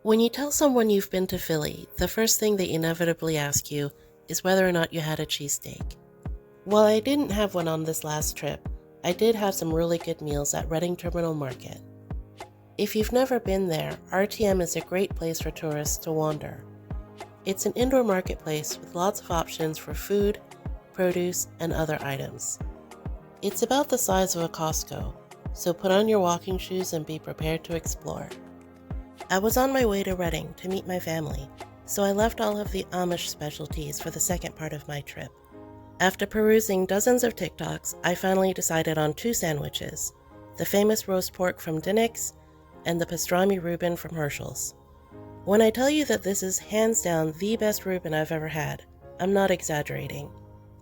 When you tell someone you've been to Philly, the first thing they inevitably ask you is whether or not you had a cheesesteak. While I didn't have one on this last trip, I did have some really good meals at Reading Terminal Market. If you've never been there, RTM is a great place for tourists to wander. It's an indoor marketplace with lots of options for food, produce, and other items. It's about the size of a Costco, so put on your walking shoes and be prepared to explore. I was on my way to Reading to meet my family, so I left all of the Amish specialties for the second part of my trip. After perusing dozens of TikToks, I finally decided on two sandwiches, the famous roast pork from Dinnick's and the pastrami Reuben from Herschel's. When I tell you that this is hands down the best Reuben I've ever had, I'm not exaggerating.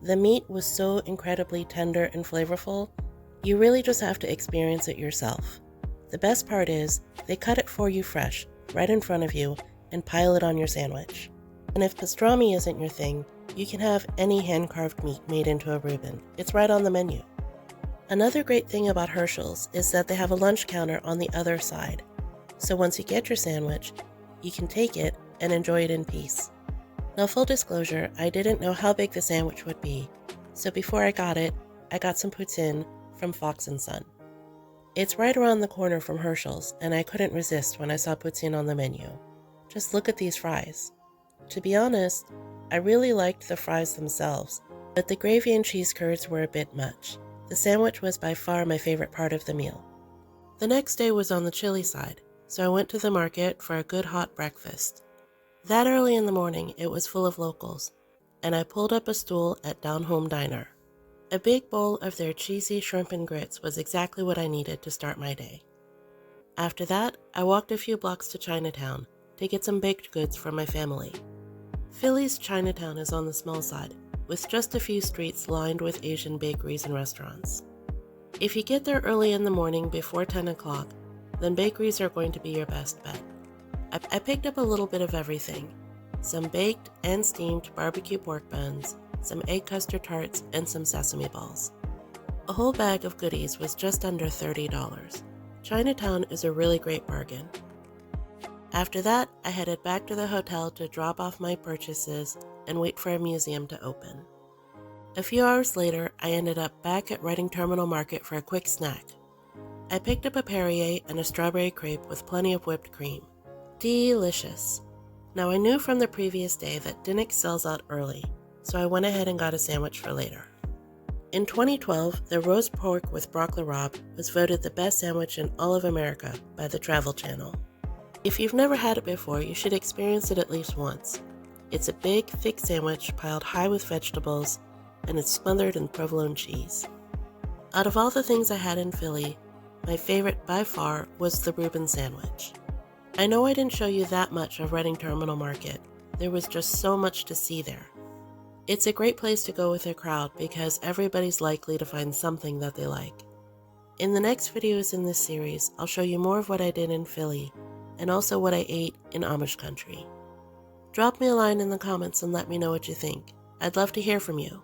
The meat was so incredibly tender and flavorful, you really just have to experience it yourself. The best part is, they cut it for you fresh, right in front of you, and pile it on your sandwich. And if pastrami isn't your thing, you can have any hand-carved meat made into a Reuben. It's right on the menu. Another great thing about Herschel's is that they have a lunch counter on the other side. So once you get your sandwich, you can take it and enjoy it in peace. Now, full disclosure, I didn't know how big the sandwich would be, so before I got it, I got some poutine from Fox & Son. It's right around the corner from Herschel's, and I couldn't resist when I saw poutine on the menu. Just look at these fries. To be honest, I really liked the fries themselves, but the gravy and cheese curds were a bit much. The sandwich was by far my favorite part of the meal. The next day was on the chilly side, so I went to the market for a good hot breakfast. That early in the morning, it was full of locals, and I pulled up a stool at Down Home Diner. A big bowl of their cheesy shrimp and grits was exactly what I needed to start my day. After that, I walked a few blocks to Chinatown to get some baked goods for my family. Philly's Chinatown is on the small side, with just a few streets lined with Asian bakeries and restaurants. If you get there early in the morning before 10 o'clock, then bakeries are going to be your best bet. I picked up a little bit of everything, some baked and steamed barbecue pork buns, some egg custard tarts, and some sesame balls. A whole bag of goodies was just under $30. Chinatown is a really great bargain. After that, I headed back to the hotel to drop off my purchases and wait for a museum to open. A few hours later, I ended up back at Reading Terminal Market for a quick snack. I picked up a Perrier and a strawberry crepe with plenty of whipped cream. Delicious. Now, I knew from the previous day that Dinnick sells out early, so I went ahead and got a sandwich for later. In 2012, the roast pork with broccoli rabe was voted the best sandwich in all of America by the Travel Channel. If you've never had it before, you should experience it at least once. It's a big, thick sandwich piled high with vegetables, and it's smothered in provolone cheese. Out of all the things I had in Philly, my favorite by far was the Reuben sandwich. I know I didn't show you that much of Reading Terminal Market. There was just so much to see there. It's a great place to go with a crowd because everybody's likely to find something that they like. In the next videos in this series, I'll show you more of what I did in Philly and also what I ate in Amish country. Drop me a line in the comments and let me know what you think. I'd love to hear from you.